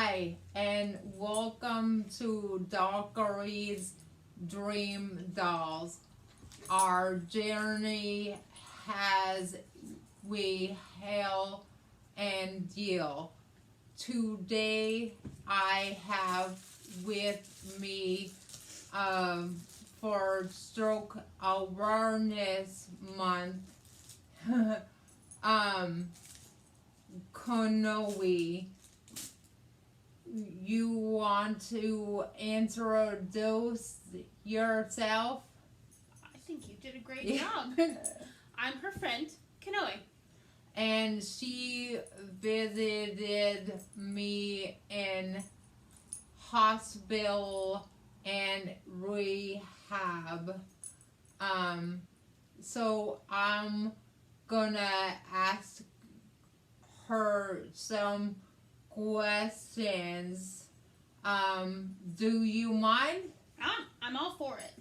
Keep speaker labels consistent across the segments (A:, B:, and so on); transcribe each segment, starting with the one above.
A: Hi, and welcome to Dockery's Dream Dolls. Our journey has we hail and deal. Today I have with me for Stroke Awareness Month Konoe. You want to introduce yourself?
B: I think you did a great job. I'm her friend, Kanoe.
A: And she visited me in hospital and rehab. So I'm gonna ask her some questions. Do you mind?
B: I'm all for it.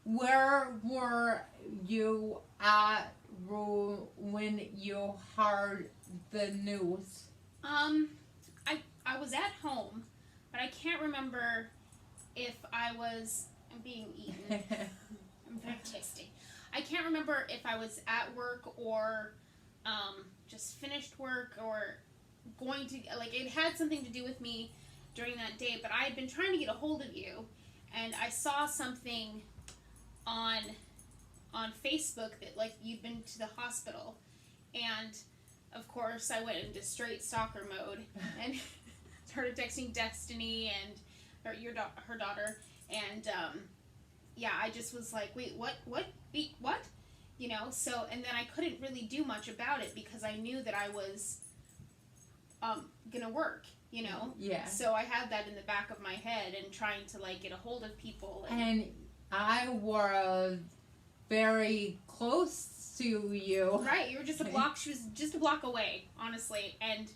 A: Where were you at when you heard the news?
B: I was at home, but I can't remember if I'm being eaten. I'm very tasty. I can't remember if I was at work or just finished work or going to, like, it had something to do with me during that day, but I had been trying to get a hold of you, and I saw something on Facebook that, like, you'd been to the hospital, and of course I went into straight stalker mode and started texting Destiny and her daughter, and yeah, I just was like, wait, what, so, and then I couldn't really do much about it because I knew that I was gonna work,
A: Yeah.
B: so I had that in the back of my head and trying to, like, get a hold of people,
A: and I was very close to you.
B: Right, you were just a block. She was just a block away, honestly, and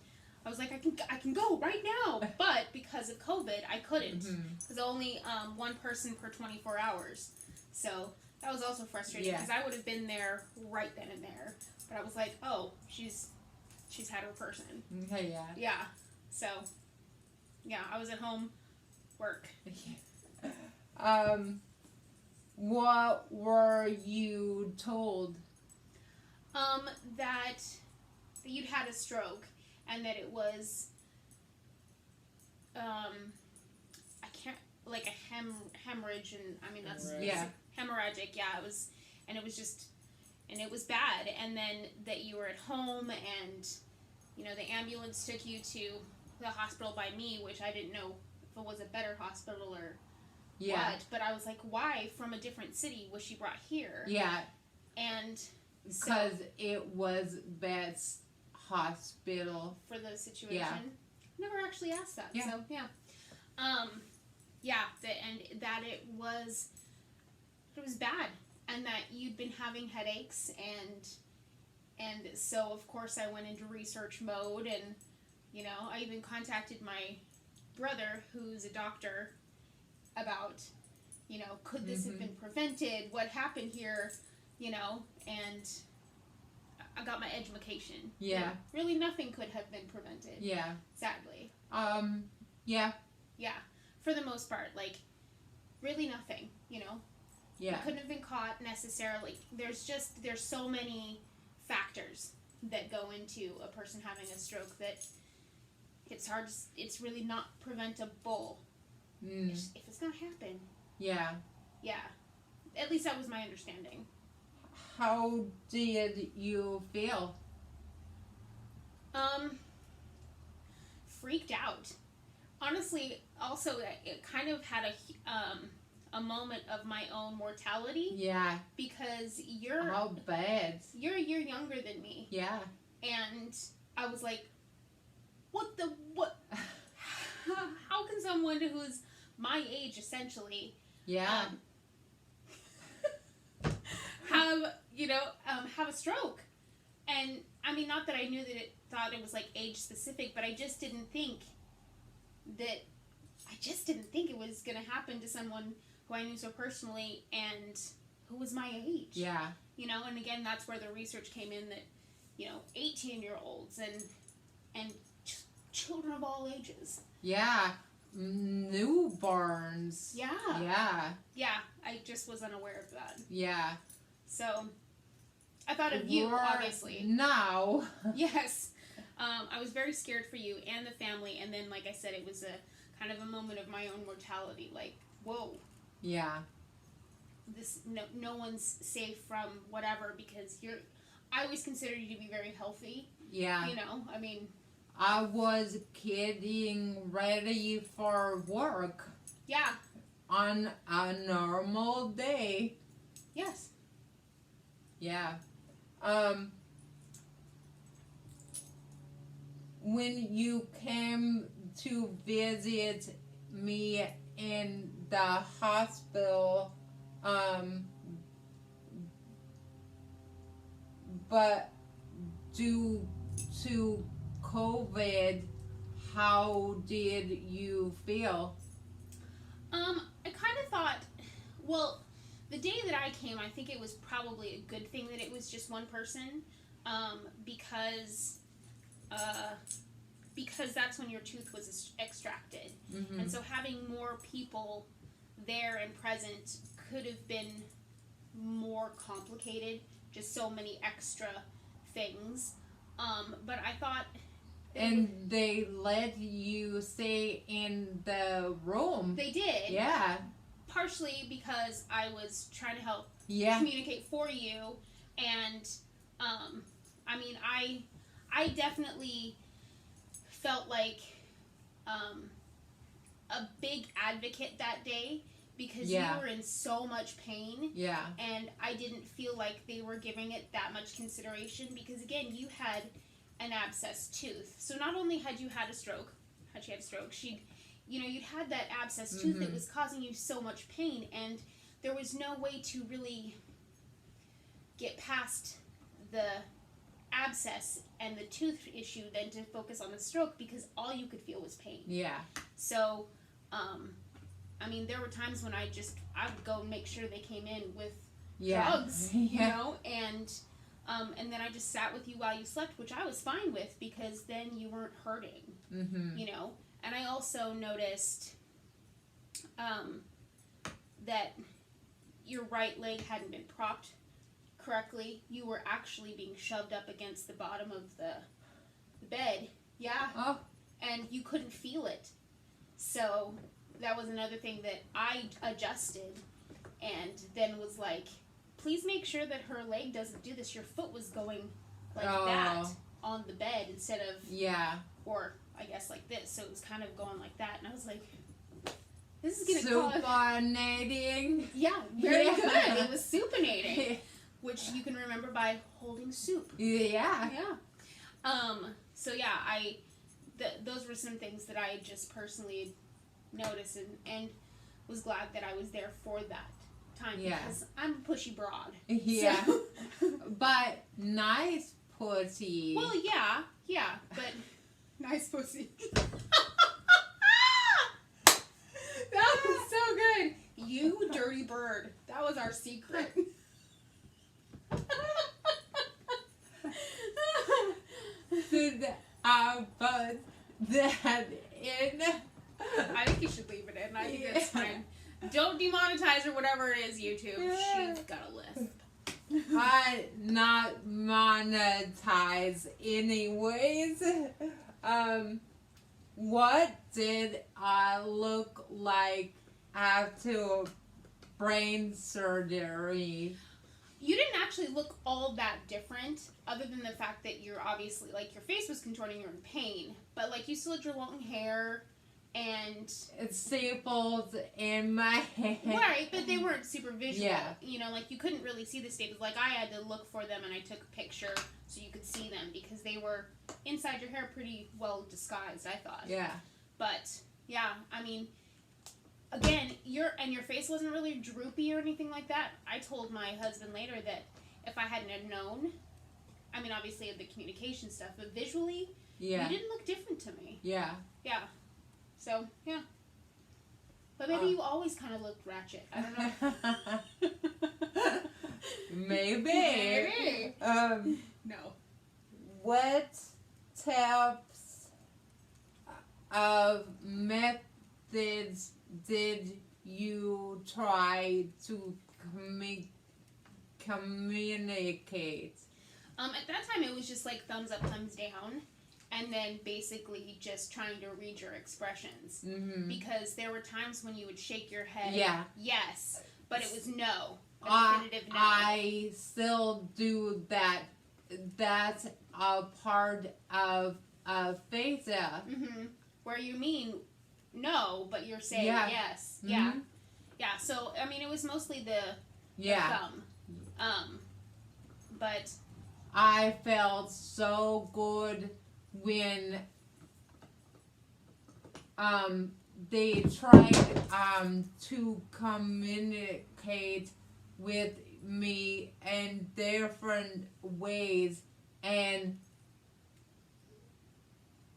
B: I was like, I can go right now, but because of COVID, I couldn't because only one person per 24 hours. So that was also frustrating because I would have been there right then and there, but I was like, oh, she's had her person.
A: Okay,
B: yeah. So yeah, I was at home, work.
A: What were you told?
B: That you'd had a stroke and that it was, I can't, like a hemorrhage, and I mean that's hemorrhagic. Yeah, it was, and it was just, and it was bad. And then that you were at home, and the ambulance took you to the hospital by me, which I didn't know if it was a better hospital or what. But I was like, why from a different city was she brought here?
A: Yeah.
B: And
A: because it was best hospital
B: for the situation. Never actually asked that. So that it was bad, and that you'd been having headaches, and so of course I went into research mode, and I even contacted my brother, who's a doctor, about could this have been prevented, what happened here, and I got my education.
A: Yeah.
B: Really nothing could have been prevented.
A: Yeah.
B: Sadly.
A: Yeah.
B: Yeah. For the most part, like, really nothing, Yeah. You couldn't have been caught necessarily. There's so many factors that go into a person having a stroke that it's really not preventable. If it's gonna happen.
A: Yeah.
B: Yeah. At least that was my understanding.
A: How did you feel?
B: Freaked out. Honestly, also, it kind of had a moment of my own mortality.
A: Yeah.
B: Because
A: how bad?
B: You're a year younger than me.
A: Yeah.
B: And I was like, what? How can someone who's my age, essentially, have a stroke? And I mean, not that I knew that thought it was like age specific, but I just didn't think it was gonna happen to someone who I knew so personally and who was my age.
A: Yeah.
B: And again, that's where the research came in that, 18-year-olds and all ages.
A: Yeah. Newborns.
B: Yeah.
A: Yeah.
B: Yeah, I just was unaware of that.
A: Yeah.
B: So, I thought of you, obviously.
A: Now.
B: Yes. I was very scared for you and the family, and then, like I said, it was a kind of a moment of my own mortality. Like, whoa.
A: Yeah.
B: This no one's safe from whatever because I always considered you to be very healthy.
A: Yeah.
B: You know, I mean.
A: I was getting ready for work.
B: Yeah.
A: On a normal day.
B: Yes.
A: Yeah. When you came to visit me in the hospital, but due to COVID, how did you feel?
B: I kind of thought, well, the day that I came, I think it was probably a good thing that it was just one person, because that's when your tooth was extracted.
A: Mm-hmm.
B: And so having more people there and present could have been more complicated, just so many extra things. But I thought...
A: And they let you stay in the room.
B: They did.
A: Yeah.
B: Partially because I was trying to help communicate for you. And, I mean, I definitely felt like a big advocate that day because you were in so much pain.
A: Yeah.
B: And I didn't feel like they were giving it that much consideration because, again, you had an abscessed tooth. So not only had you had a stroke, you'd had that abscessed tooth that was causing you so much pain, and there was no way to really get past the abscess and the tooth issue than to focus on the stroke because all you could feel was pain.
A: Yeah.
B: So, I mean, there were times when I would go and make sure they came in with drugs, you know, and then I just sat with you while you slept, which I was fine with because then you weren't hurting, you know. And I also noticed that your right leg hadn't been propped correctly. You were actually being shoved up against the bottom of the bed. Yeah.
A: Oh.
B: And you couldn't feel it. So that was another thing that I adjusted and then was like, please make sure that her leg doesn't do this. Your foot was going like that on the bed instead of... Yeah. Or, I guess, like this. So it was kind of going like that. And I was like, this is going to cause... Supinating. Yeah, very good. It was supinating. Which you can remember by holding soup.
A: Yeah.
B: Yeah. So, yeah, those were some things that I just personally noticed and was glad that I was there for that time because I'm a pushy broad.
A: Yeah.
B: So.
A: But nice pussy.
B: Well, yeah, but nice pussy. That was so good. You dirty bird. That was our secret.
A: Did I put that in?
B: I think you should leave it in. I think that's fine. Don't demonetize or whatever it is, YouTube. She's got a list.
A: I not monetize anyways. What did I look like after brain surgery?
B: You didn't actually look all that different, other than the fact that you're obviously, like, your face was contorting, you're in pain, but, like, you still had your long hair, and...
A: It's staples in my head.
B: Right, but they weren't super visual.
A: Yeah.
B: You know, like, you couldn't really see the staples. Like, I had to look for them, and I took a picture so you could see them, because they were inside your hair pretty well disguised, I thought.
A: Yeah.
B: But, yeah, I mean... Again, your face wasn't really droopy or anything like that. I told my husband later that if I hadn't have known, I mean, obviously the communication stuff, but visually, you didn't look different to me.
A: Yeah.
B: Yeah. So, yeah. But maybe you always kind of looked ratchet. I don't know.
A: Maybe.
B: Maybe.
A: No. What tips of methods did you try to communicate?
B: At that time, it was just like thumbs up, thumbs down, and then basically just trying to read your expressions.
A: Mm-hmm.
B: Because there were times when you would shake your head,
A: Yeah.
B: yes, but it was no, a definitive no.
A: I still do that. That's a part of aphasia.
B: Mm-hmm. Where you mean no, but you're saying yes.
A: Mm-hmm.
B: Yeah. Yeah, so, I mean, it was mostly the thumb. But
A: I felt so good when they tried to communicate with me in different ways, and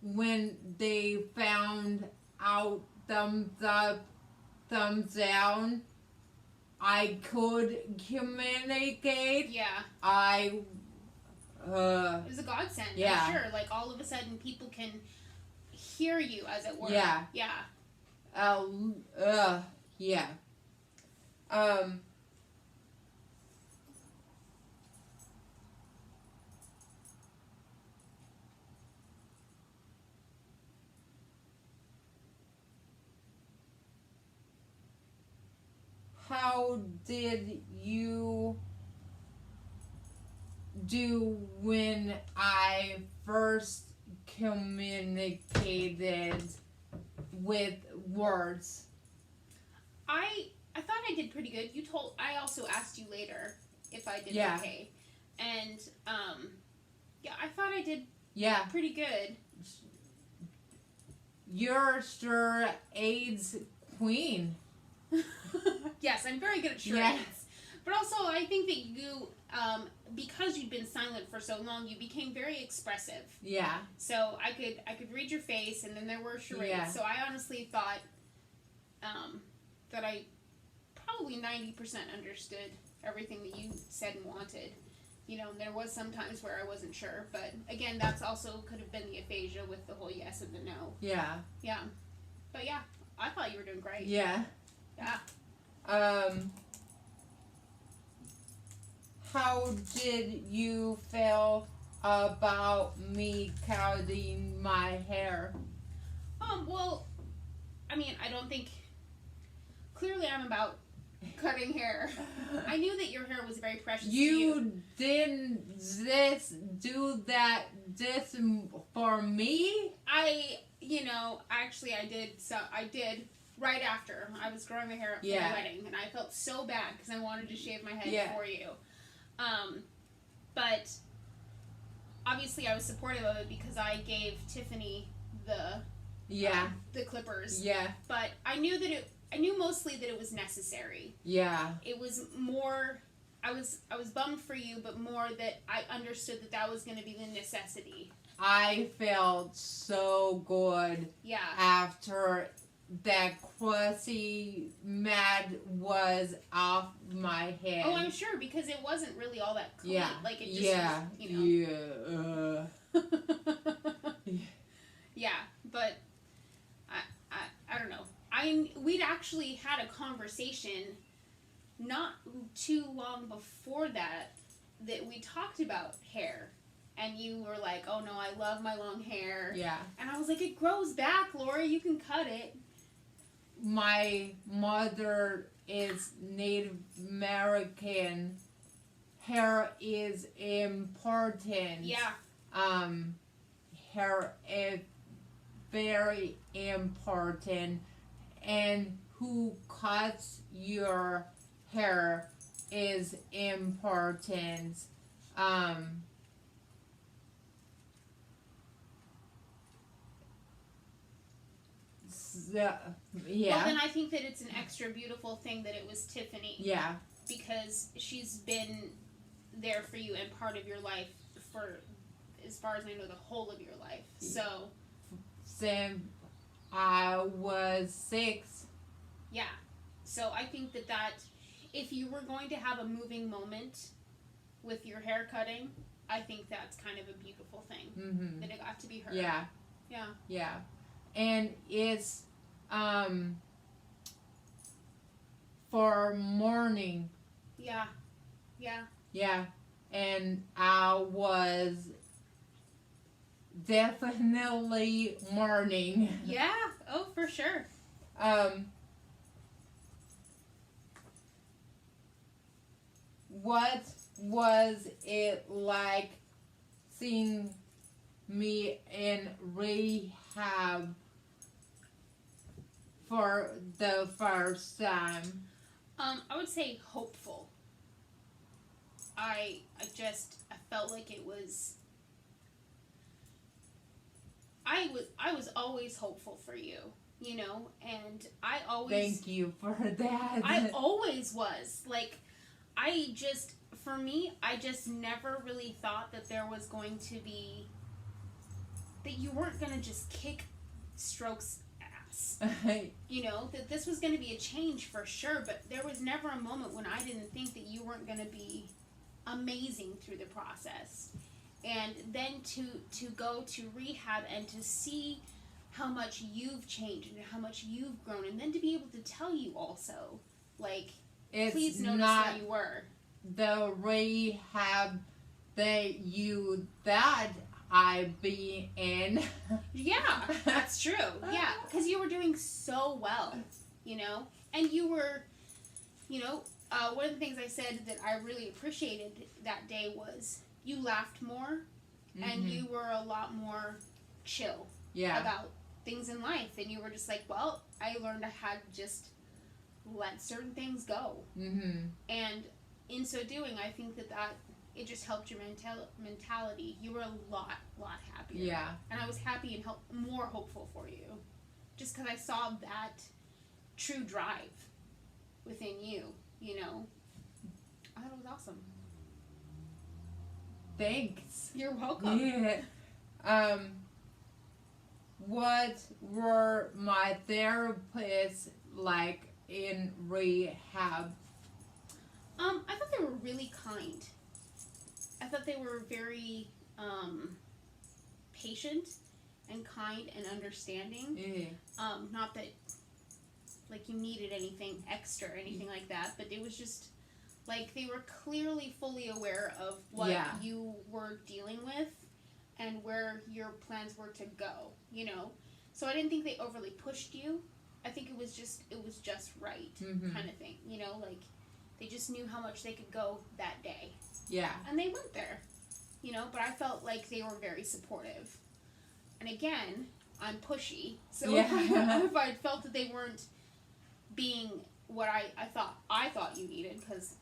A: when they found out thumbs up, thumbs down, I could communicate.
B: yeah.
A: It
B: was a godsend,
A: yeah.
B: for sure. Like, all of a sudden, people can hear you, as it were.
A: Yeah.
B: Yeah.
A: Yeah. How did you do when I first communicated with words?
B: I thought I did pretty good. I also asked you later if I did okay. And, I thought I did pretty good.
A: You're sure AIDS queen.
B: Yes, I'm very good at charades. But also, I think that you, because you'd been silent for so long, you became very expressive.
A: Yeah.
B: So I could read your face, and then there were charades.
A: Yeah.
B: So I honestly thought that I probably 90% understood everything that you said and wanted. You know, there was some times where I wasn't sure, but again, that's also could have been the aphasia with the whole yes and the no.
A: Yeah.
B: Yeah. But yeah, I thought you were doing great.
A: Yeah.
B: Yeah.
A: How did you feel about me cutting my hair?
B: Well, I mean, I don't think, clearly I'm about cutting hair. I knew that your hair was very precious to you.
A: You didn't do this for me?
B: Actually I did, so I did right after. I was growing my hair up for the wedding, and I felt so bad because I wanted to shave my head for you. But obviously I was supportive of it because I gave Tiffany the clippers.
A: Yeah.
B: But I knew mostly that it was necessary.
A: Yeah.
B: It was more, I was bummed for you, but more that I understood that was going to be the necessity.
A: I felt so good.
B: Yeah.
A: After that crusty mat was off my head.
B: Oh, I'm sure, because it wasn't really all that clean.
A: Yeah.
B: Like, it just was, Yeah, but I don't know. We'd actually had a conversation not too long before that we talked about hair. And you were like, oh no, I love my long hair.
A: Yeah.
B: And I was like, it grows back, Lori. You can cut it.
A: My mother is Native American. Hair is important.
B: Yeah.
A: Hair is very important. And who cuts your hair is important. Yeah.
B: Well, then I think that it's an extra beautiful thing that it was Tiffany.
A: Yeah.
B: Because she's been there for you and part of your life for, as far as I know, the whole of your life. So.
A: Since I was 6.
B: Yeah. So I think that if you were going to have a moving moment with your hair cutting, I think that's kind of a beautiful thing.
A: Mm-hmm.
B: That it got to be her.
A: Yeah.
B: Yeah.
A: Yeah. and it's um for morning.
B: Yeah. Yeah.
A: Yeah, and I was definitely morning.
B: Yeah. Oh, for sure.
A: um what was it like seeing me in rehab for the first time?
B: I would say hopeful. I felt like it was. I was always hopeful for you, you know, and I always.
A: Thank you for that.
B: I always was like, I just for me, I just never really thought that there was going to be that you weren't gonna just kick Stroke's ass. You know, that this was gonna be a change for sure, but there was never a moment when I didn't think that you weren't gonna be amazing through the process. And then to go to rehab and to see how much you've changed and how much you've grown, and then to be able to tell you also, like,
A: It's
B: please notice
A: not
B: where you were.
A: the rehab that I be in.
B: Yeah, that's true. Yeah, because you were doing so well, you know, and you were, you know, one of the things I said that I really appreciated that day was you laughed more, and you were a lot more chill about things in life, and you were just like, well, I learned I had to just let certain things go, and in so doing, I think that it just helped your mentality. You were a lot happier.
A: Yeah.
B: And I was happy and more hopeful for you. Just because I saw that true drive within you, you know. I thought it was awesome.
A: Thanks.
B: You're welcome.
A: Yeah. What were my therapists like in rehab?
B: I thought they were really kind. I thought they were very patient and kind and understanding. Not that like you needed anything extra or anything like that, but it was just like they were clearly fully aware of what you were dealing with and where your plans were to go, you know. So I didn't think they overly pushed you. I think it was just right kind of thing, you know, like they just knew how much they could go that day.
A: Yeah.
B: And they went there, you know, but I felt like they were very supportive. And again, I'm pushy, so if I felt that they weren't being what I thought you needed, because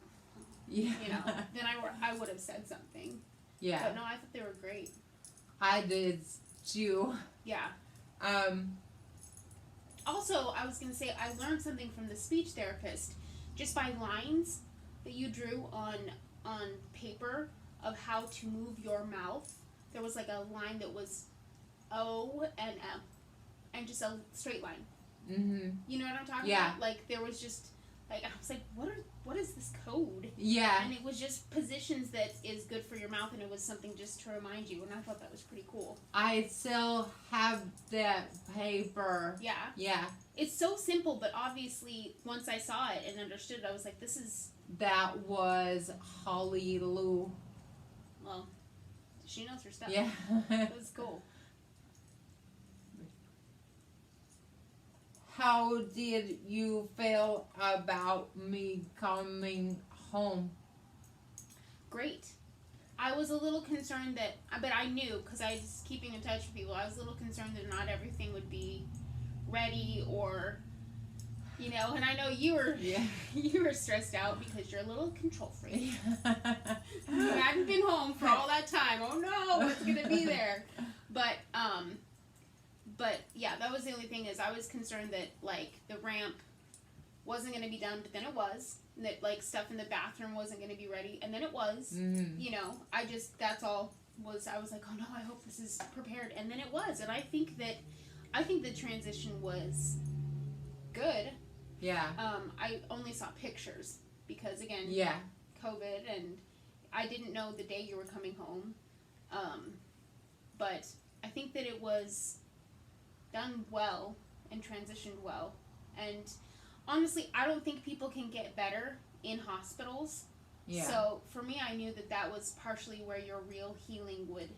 B: you know, then I would have said something.
A: Yeah.
B: But no, I thought they were great.
A: I did too.
B: Yeah. Also, I was gonna say I learned something from the speech therapist just by lines that you drew on paper of how to move your mouth. There was like a line that was O and M, and just a straight line. You know what I'm talking about? Like there was just like I was like, what is this code?
A: Yeah.
B: And it was just positions that is good for your mouth, and it was something just to remind you, and I thought that was pretty cool.
A: I still have that paper.
B: Yeah.
A: Yeah.
B: It's so simple, but obviously once I saw it and understood it, I was like, this is...
A: That was Holly Lou.
B: Well, she knows her stuff.
A: Yeah.
B: It was cool.
A: How did you feel about me coming home?
B: Great. I was a little concerned that, but I knew, because I was keeping in touch with people, I was a little concerned that not everything would be ready, or, you know, and I know you were you were stressed out because you're a little control freak. You hadn't been home for all that time. Oh no, what's gonna be there? But yeah, that was the only thing, is I was concerned that like the ramp wasn't gonna be done, but then it was. And that like stuff in the bathroom wasn't gonna be ready, and then it was. You know, that's all was. I was like, oh no, I hope this is prepared, and then it was. And I think the transition was good.
A: Yeah.
B: I only saw pictures because again, COVID, and I didn't know the day you were coming home. But I think that it was done well and transitioned well. And honestly, I don't think people can get better in hospitals.
A: Yeah.
B: So for me, I knew that that was partially where your real healing would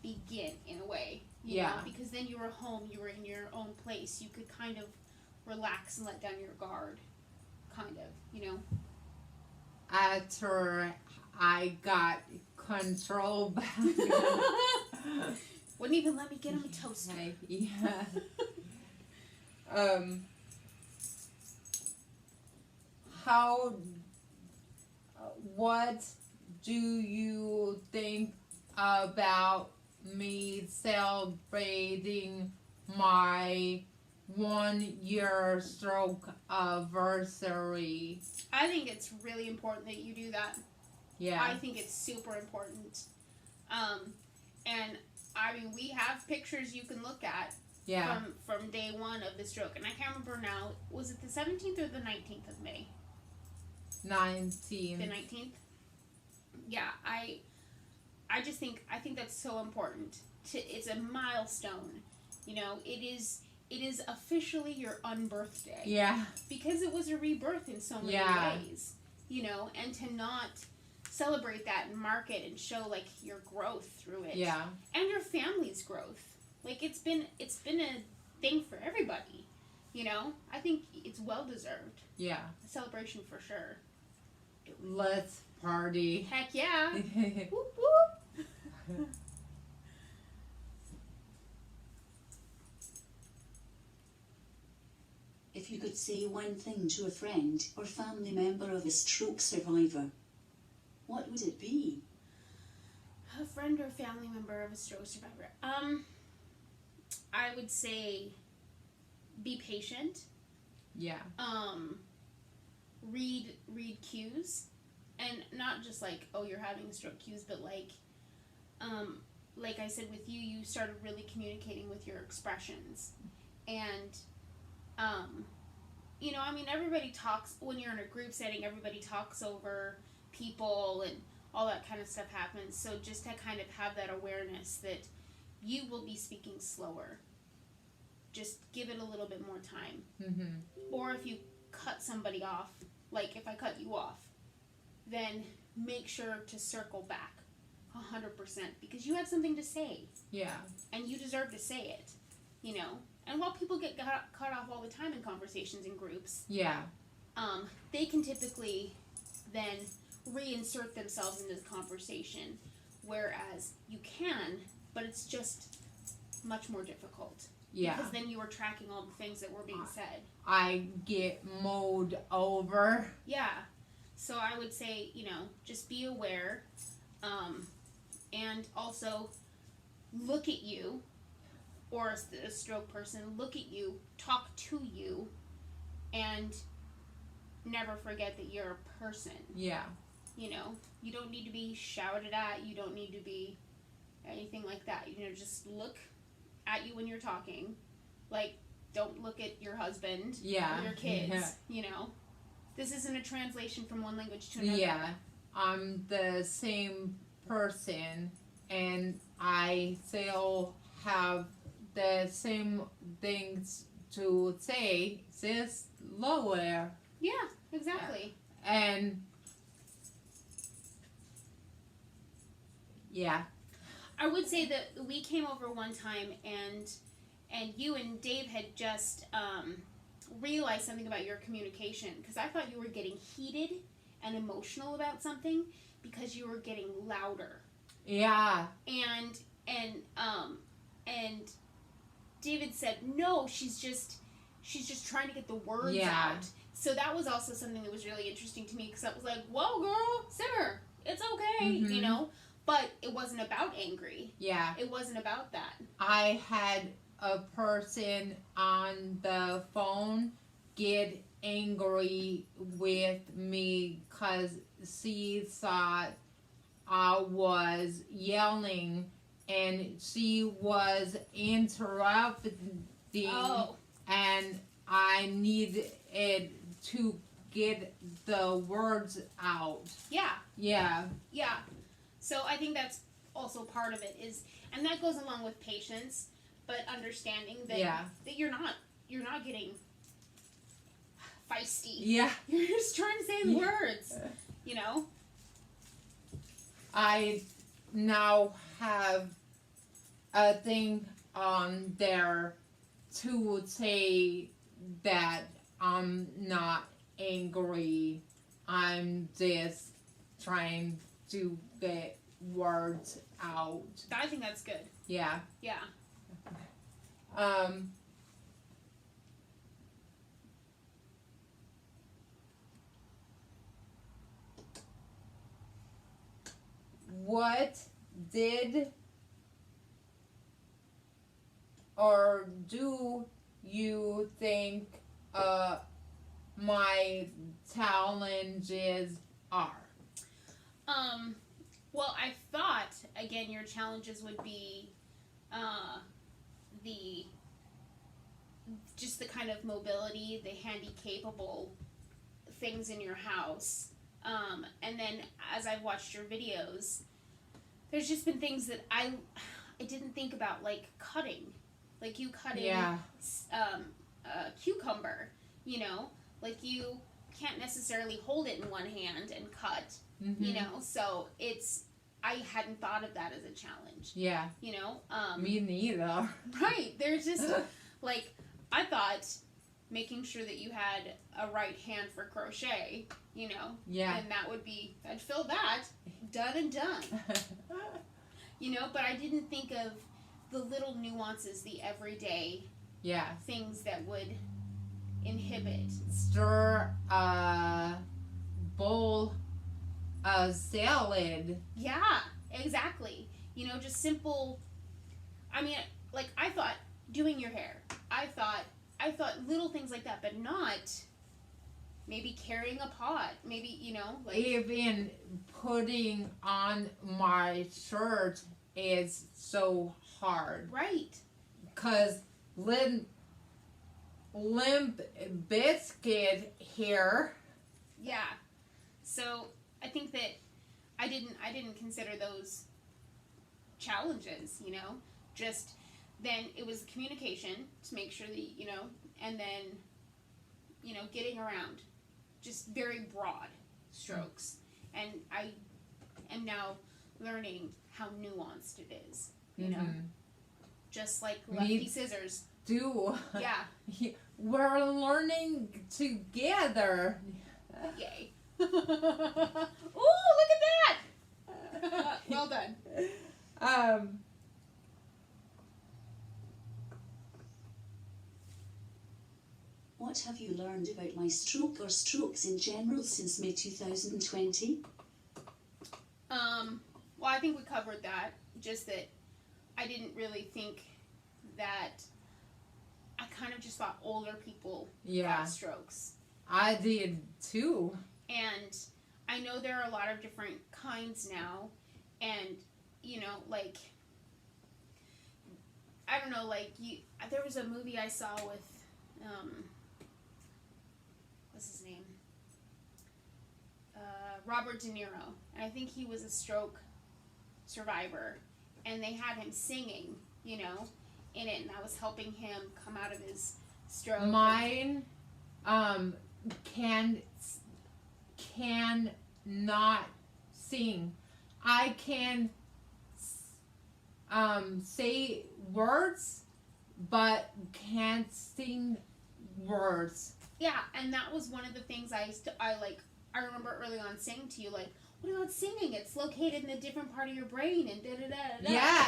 B: begin, in a way. You know, because then you were home, you were in your own place. You could kind of relax and let down your guard, kind of, you know.
A: After I got control back.
B: Wouldn't even let me get him a toaster.
A: Yeah. How? What do you think about me celebrating my 1 year stroke anniversary?
B: I think it's really important that you do that.
A: Yeah.
B: I think it's super important. And I mean, we have pictures you can look at from day one of the stroke. And I can't remember now, was it the 17th or the 19th of May?
A: 19.
B: The 19th? Yeah, I think that's so important. It's a milestone. You know, it is officially your unbirthday.
A: Yeah.
B: Because it was a rebirth in so many ways. You know, and to not celebrate that and mark it and show like your growth through it.
A: Yeah.
B: And your family's growth. Like it's been a thing for everybody. You know? I think it's well deserved.
A: Yeah.
B: A celebration for sure.
A: Let's party.
B: Heck yeah. Whoop whoop.
C: If you could say one thing to a friend or family member of a stroke survivor, what would it be?
B: A friend or family member of a stroke survivor. I would say be patient.
A: Yeah.
B: Read cues, and not just like, oh, you're having a stroke cues, but like I said with you, you started really communicating with your expressions, and you know, I mean, everybody talks when you're in a group setting. Everybody talks over people, and all that kind of stuff happens. So just to kind of have that awareness that you will be speaking slower. Just give it a little bit more time.
A: Mm-hmm.
B: Or if you cut somebody off, like if I cut you off, then make sure to circle back 100% because you have something to say.
A: Yeah.
B: And you deserve to say it, you know. And while people get cut off all the time in conversations in groups, they can typically then reinsert themselves into the conversation, whereas you can, but it's just much more difficult.
A: Yeah.
B: Because then you are tracking all the things that were being said.
A: I get mowed over.
B: Yeah. So I would say, you know, just be aware, and also look at you, or a stroke person, look at you, talk to you, and never forget that you're a person.
A: Yeah.
B: You know, you don't need to be shouted at, you don't need to be anything like that. You know, just look at you when you're talking. Like, don't look at your husband or your kids, you know. This isn't a translation from one language to another.
A: Yeah. I'm the same person, and I still have the same things to say, just lower.
B: Yeah, exactly.
A: And yeah.
B: I would say that we came over one time, and you and Dave had just realized something about your communication, because I thought you were getting heated and emotional about something because you were getting louder.
A: Yeah.
B: And David said, no, she's just trying to get the words out. So that was also something that was really interesting to me, because I was like, whoa, girl, simmer. It's okay, you know? But it wasn't about angry.
A: Yeah.
B: It wasn't about that.
A: I had a person on the phone get angry with me because she thought I was yelling and she was interrupting, and I needed to get the words out.
B: Yeah.
A: Yeah.
B: Yeah. So I think that's also part of it is, and that goes along with patience, but understanding that
A: Yeah.
B: that you're not getting feisty.
A: Yeah.
B: You're just trying to say the words, you know?
A: I now have a thing on there to say that I'm not angry. I'm just trying to get words out.
B: I think that's good.
A: Yeah.
B: Yeah.
A: What did or do you think my challenges are?
B: Well, I thought, again, your challenges would be the just the kind of mobility, the handy-capable things in your house. And then as I've watched your videos, there's just been things that I didn't think about, like cutting. Like you cutting
A: Yeah.
B: a cucumber, you know? Like you can't necessarily hold it in one hand and cut, you know? So I hadn't thought of that as a challenge.
A: Yeah.
B: You know?
A: Me neither.
B: Right. There's just, like, I thought making sure that you had a right hand for crochet, you know?
A: Yeah.
B: And I'd fill that, done and done. You know, but I didn't think of the little nuances, the everyday
A: Yeah.
B: things that would inhibit.
A: Stir a bowl of salad.
B: Yeah, exactly. You know, just simple. I mean, like I thought doing your hair. I thought little things like that, but not maybe carrying a pot. Maybe, you know, like
A: Even putting on my shirt is so hard.
B: right.
A: Cause Limp Biscuit here.
B: Yeah. So I think that I didn't consider those challenges, you know. Just then it was communication to make sure that, you know, and then, you know, getting around. Just very broad strokes. And I am now learning how nuanced it is, you know. Just like lefty scissors.
A: Do.
B: Yeah.
A: We're learning together.
B: Yay. Ooh, look at that! Well done.
C: What have you learned about my stroke or strokes in general since May 2020?
B: Well, I think we covered that. Just that I didn't really think that. I kind of just thought older people got strokes.
A: I did too.
B: And I know there are a lot of different kinds now. And, you know, like, I don't know, like, there was a movie I saw with, what's his name? Robert De Niro. And I think he was a stroke survivor. And they had him singing, you know, in it. And I was helping him come out of his stroke.
A: Mine can not sing. I can say words, but can't sing words.
B: Yeah, and that was one of the things I remember early on saying to you, like, what about singing? It's located in a different part of your brain, and da-da-da-da-da.
A: Yeah,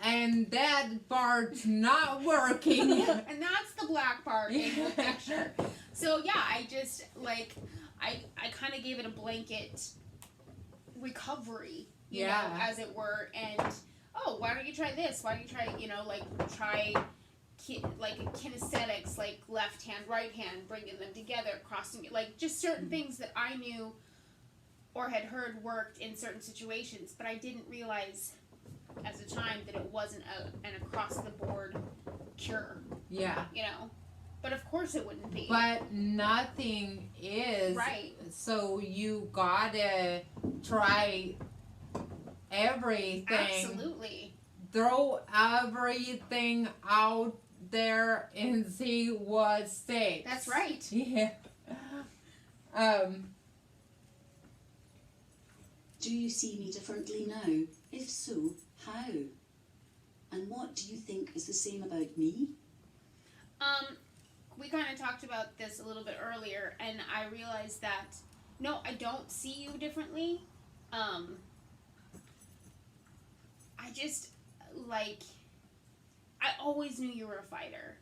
A: and that part's not working.
B: And that's the black part in the picture. So, yeah, I just, like, I kind of gave it a blanket recovery, you know, as it were, and, oh, why don't you try this? Why don't you try, you know, like, try kinesthetics, like left hand, right hand, bringing them together, crossing, like just certain things that I knew or had heard worked in certain situations, but I didn't realize at the time that it wasn't an across the board cure.
A: Yeah.
B: You know, but of course it wouldn't be.
A: But nothing is.
B: Right.
A: So you gotta try everything.
B: Absolutely.
A: throw everything out there and see what sticks.
B: That's right.
A: Yeah.
C: Do you see me differently now? If so, how? And what do you think is the same about me?
B: We kind of talked about this a little bit earlier, and I realized that no, I don't see you differently. I just like I always knew you were a fighter,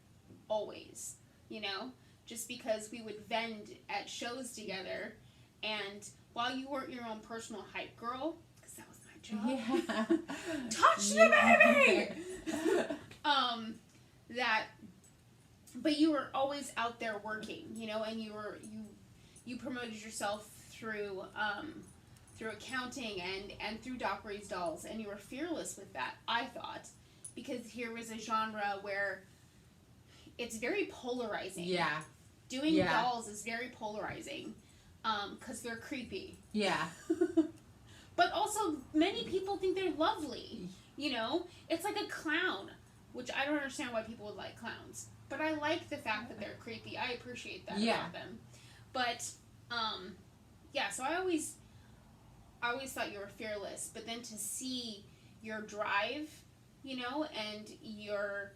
B: always. You know, just because we would vend at shows together, and while you weren't your own personal hype girl, because that was my job.
A: Yeah.
B: Touch the baby. That, but you were always out there working, you know, and you promoted yourself through through accounting and through Doc Ray's dolls, and you were fearless with that, I thought, because here was a genre where it's very polarizing.
A: Yeah.
B: Doing dolls is very polarizing, because they're creepy.
A: Yeah.
B: But also, many people think they're lovely. You know, it's like a clown, which I don't understand why people would like clowns. But I like the fact that they're creepy. I appreciate that about them. But, yeah, so I always thought you were fearless. But then to see your drive, you know, and your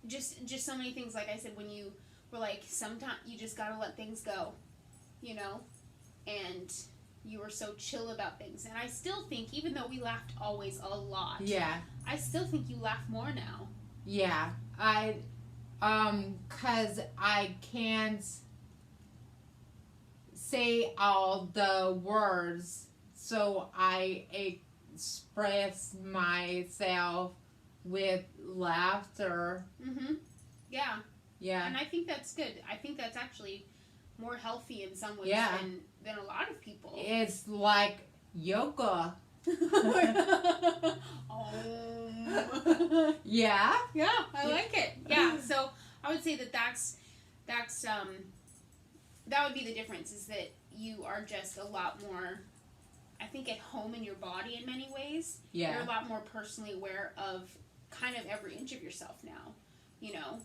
B: just so many things, like I said, when you were like, sometimes you just gotta let things go, you know, and you were so chill about things. And I still think, even though we laughed always a lot, I still think you laugh more now.
A: Yeah. 'Cause I can't say all the words, so I express myself with laughter.
B: Mm-hmm. Yeah.
A: Yeah.
B: And I think that's good. I think that's actually more healthy in some ways than a lot of people.
A: It's like yoga. Yeah.
B: Yeah, I like it. Yeah, so I would say that's that would be the difference, is that you are just a lot more, I think, at home in your body in many ways.
A: Yeah.
B: You're a lot more personally aware of kind of every inch of yourself now, you know,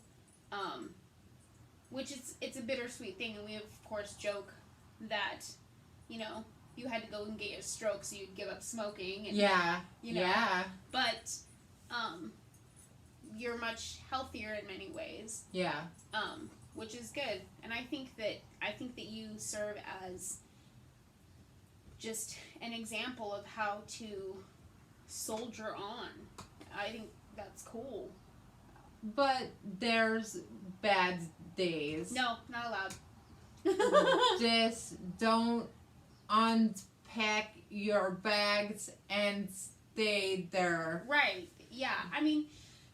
B: which it's a bittersweet thing. And we of course joke that, you know, you had to go and get a stroke so you'd give up smoking. And, you know,
A: Yeah.
B: But you're much healthier in many ways.
A: Yeah.
B: Which is good. And I think that you serve as just an example of how to soldier on. I think that's cool.
A: But there's bad days.
B: No, not allowed.
A: Just don't unpack your bags and stay there.
B: Right. Yeah. I mean,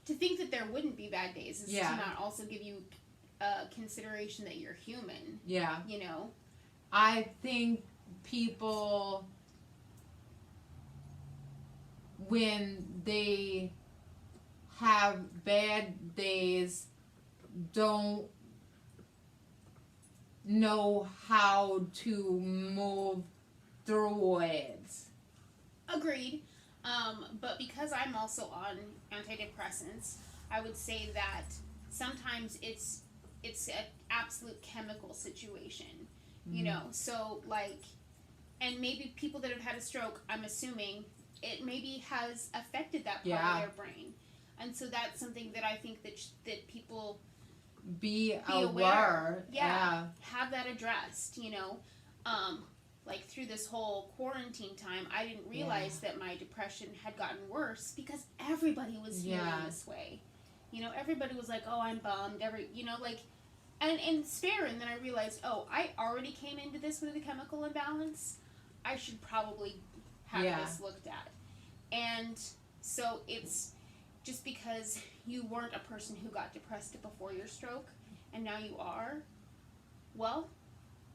B: to think that there wouldn't be bad days is to not also give you consideration that you're human.
A: Yeah.
B: You know?
A: I think people, when they have bad days, don't know how to move through it.
B: Agreed. But because I'm also on antidepressants, I would say that sometimes it's an absolute chemical situation, you know. So like, and maybe people that have had a stroke, I'm assuming it maybe has affected that part of their brain, and so that's something that I think that people
A: be aware.
B: Yeah, have that addressed, you know. Like through this whole quarantine time, I didn't realize that my depression had gotten worse because everybody was feeling this way. You know, everybody was like, "Oh, I'm bummed." You know, like, and it's fair. And then I realized, oh, I already came into this with a chemical imbalance. I should probably have this looked at. And so it's just because you weren't a person who got depressed before your stroke, and now you are. Well,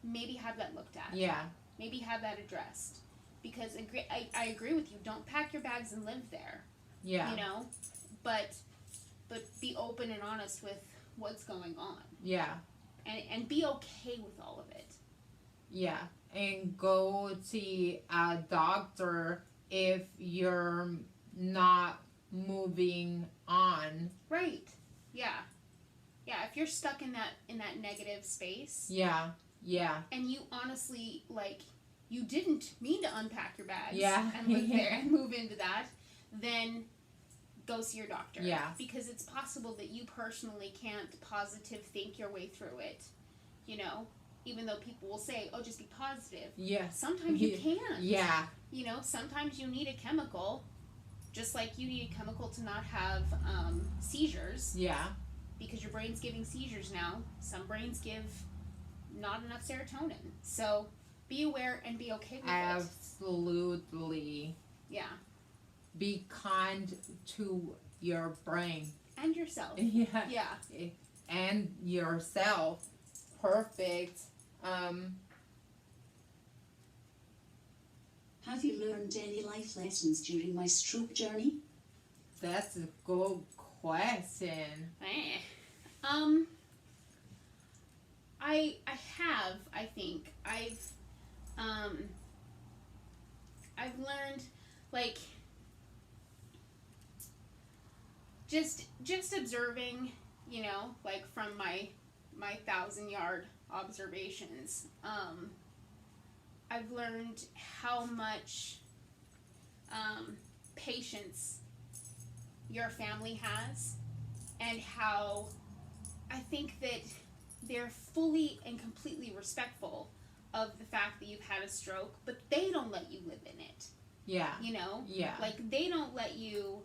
B: maybe have that looked at.
A: Yeah.
B: Maybe have that addressed, because I agree with you. Don't pack your bags and live there.
A: Yeah.
B: You know, but be open and honest with what's going on.
A: Yeah.
B: And be okay with all of it.
A: Yeah. And go see a doctor if you're not moving on.
B: Right. Yeah. Yeah, if you're stuck in that negative space.
A: Yeah. Yeah.
B: And you honestly, like, you didn't mean to unpack your bags.
A: Yeah.
B: And live there and move into that, then go see your doctor.
A: Yeah.
B: Because it's possible that you personally can't positive think your way through it. You know? Even though people will say, oh, just be positive.
A: Yeah.
B: Sometimes you can't.
A: Yeah.
B: You know, sometimes you need a chemical, just like you need a chemical to not have seizures.
A: Yeah.
B: Because your brain's giving seizures now. Some brains give not enough serotonin. So be aware and be okay with it.
A: Absolutely.
B: Yeah.
A: Be kind to your brain.
B: And yourself.
A: Yeah.
B: Yeah.
A: And yourself. Perfect.
C: Have you learned any life lessons during my stroke journey?
A: That's a good question.
B: I have, I think. I've learned, like, just observing, you know, like from my 1,000-yard observations, I've learned how much patience your family has, and how I think that they're fully and completely respectful of the fact that you've had a stroke, but they don't let you live in it.
A: Yeah.
B: You know?
A: Yeah.
B: Like, they don't let you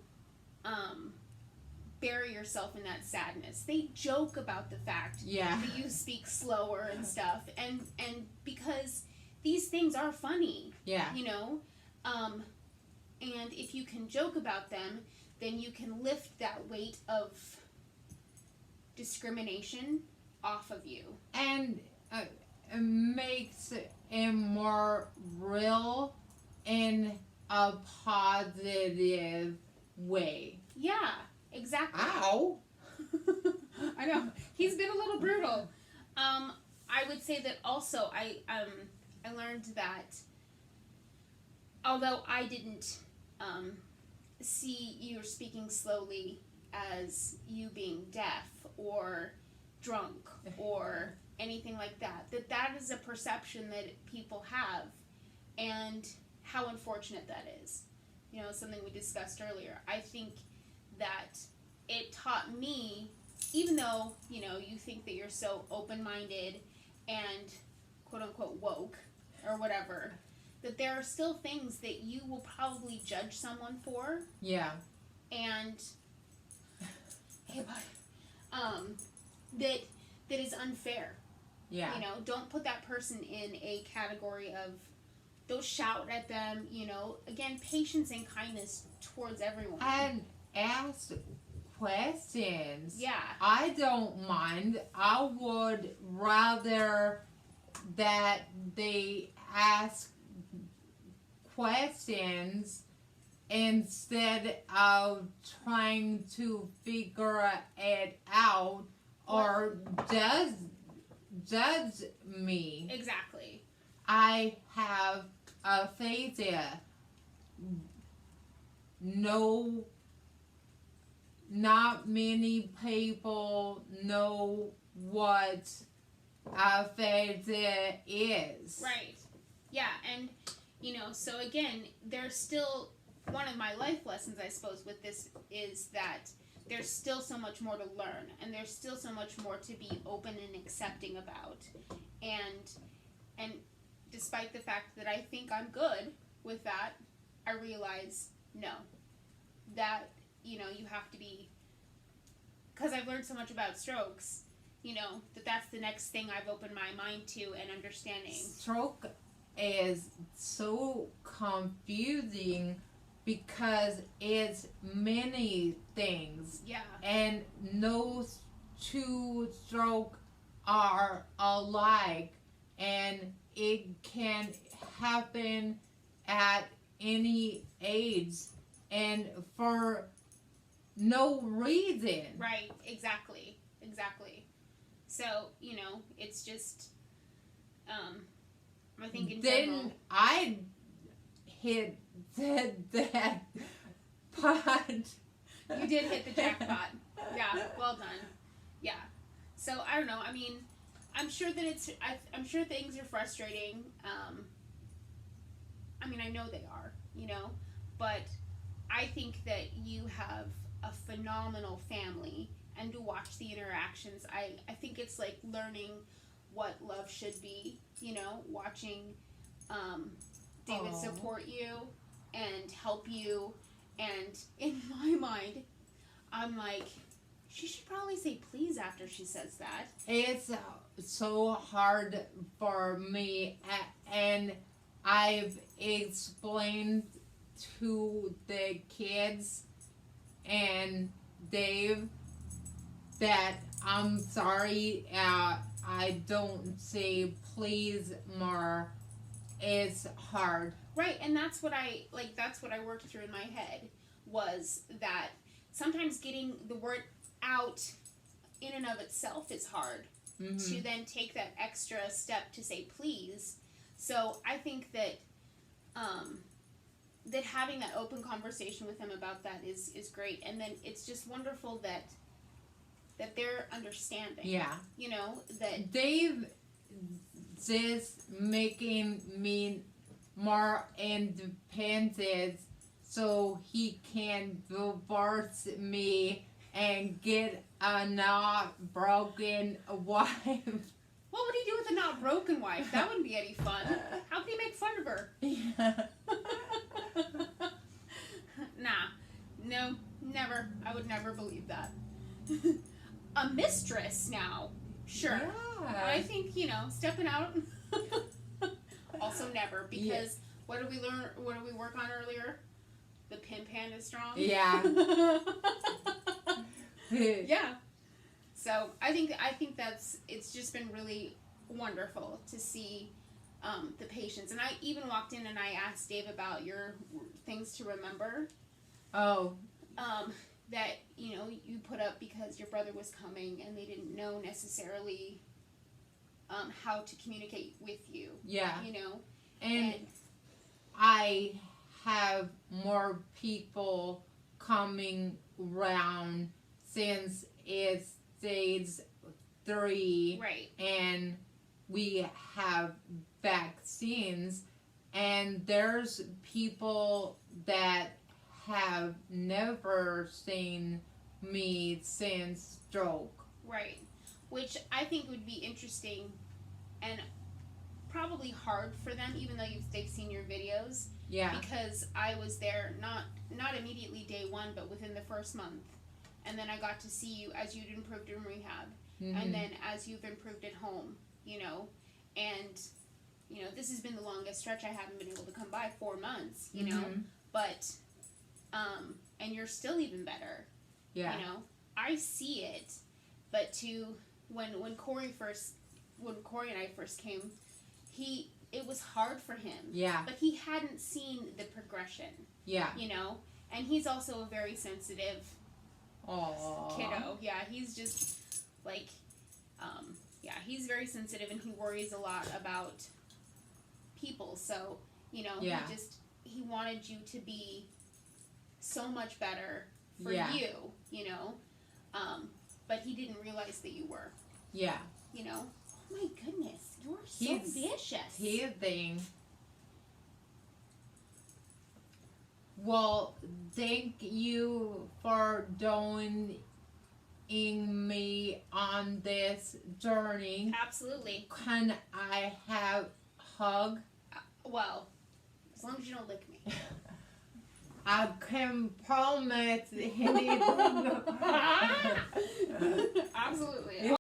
B: bury yourself in that sadness. They joke about the fact
A: Yeah.
B: that you speak slower and stuff, and because these things are funny.
A: Yeah.
B: You know? And if you can joke about them, then you can lift that weight of discrimination off of you.
A: And it makes it more real in a positive way.
B: Yeah, exactly.
A: Ow!
B: I know. He's been a little brutal. I would say that also I learned that although I didn't see you speaking slowly as you being deaf or drunk or anything like that, that is a perception that people have, and how unfortunate that is. You know, something we discussed earlier. I think that it taught me, even though, you know, you think that you're so open-minded and quote-unquote woke or whatever, that there are still things that you will probably judge someone for.
A: Yeah.
B: And hey, bud, that is unfair.
A: Yeah.
B: You know, don't put that person in a category of, don't shout at them, you know. Again, patience and kindness towards everyone.
A: And ask questions.
B: Yeah.
A: I don't mind. I would rather that they ask questions instead of trying to figure it out or judge me.
B: Exactly.
A: I have aphasia. No, not many people know what aphasia is.
B: Right. Yeah, and, you know, so again, there's still, one of my life lessons, I suppose, with this is that there's still so much more to learn, and there's still so much more to be open and accepting about. And despite the fact that I think I'm good with that, I realize, no, that, you know, you have to be, because I've learned so much about strokes, you know, that's the next thing I've opened my mind to and understanding.
A: Stroke is so confusing because it's many things.
B: Yeah.
A: And no two stroke are alike, and it can happen at any age and for no reason.
B: Right, exactly. So, you know, it's just, I think in general.
A: Then I hit that But
B: You did hit the jackpot. Yeah, well done. Yeah. So I don't know. I mean, I'm sure that I'm sure things are frustrating. I mean, I know they are. But I think that you have a phenomenal family, and to watch the interactions, I think it's like learning what love should be. Watching David
A: Aw.
B: support you and help you, and in my mind, I'm like, she should probably say please after she says that.
A: it's so hard for me, and I've explained to the kids and Dave that I'm sorry. I don't say please more. It's hard.
B: Right, and that's what I worked through in my head, was that sometimes getting the word out in and of itself is hard, to then take that extra step to say please. So I think that that having that open conversation with him about that is great, and then it's just wonderful that they're understanding.
A: Yeah.
B: That
A: Dave is making me more independent so he can divorce me and get a not broken wife.
B: what would he do with a not broken wife? That wouldn't be any fun. How can he make fun of her?
A: Yeah.
B: Nah, no, never. I would never believe that. A mistress now, sure.
A: Yeah.
B: I think stepping out. Also, never, because what did we learn? What did we work on earlier? The pin pan is strong.
A: Yeah.
B: Yeah. So I think it's just been really wonderful to see the patients, and I even walked in and I asked Dave about your things to remember.
A: Oh.
B: That you put up because your brother was coming and they didn't know necessarily how to communicate with you.
A: Yeah.
B: And
A: I have more people coming around since it's stage 3.
B: right.
A: And we have vaccines, and there's people that have never seen me since stroke.
B: Right. Which I think would be interesting and probably hard for them, even though they've seen your videos.
A: Yeah.
B: Because I was there not immediately day 1, but within the first month. And then I got to see you as you'd improved in rehab. And then as you've improved at home, and this has been the longest stretch I haven't been able to come by, 4 months, but and you're still even better.
A: Yeah.
B: I see it, but when Corey and I first came, it was hard for him.
A: Yeah.
B: But he hadn't seen the progression.
A: Yeah.
B: And he's also a very sensitive
A: Aww.
B: kiddo. Yeah, he's just like, he's very sensitive, and he worries a lot about people. So,
A: Yeah.
B: he wanted you to be so much better for
A: Yeah.
B: you, but he didn't realize that you were.
A: Yeah.
B: Oh my goodness, you're so vicious.
A: Teething. Well, thank you for joining me on this journey.
B: Absolutely.
A: Can I have a hug?
B: Well, as long as you don't lick me.
A: I can promise.
B: Absolutely.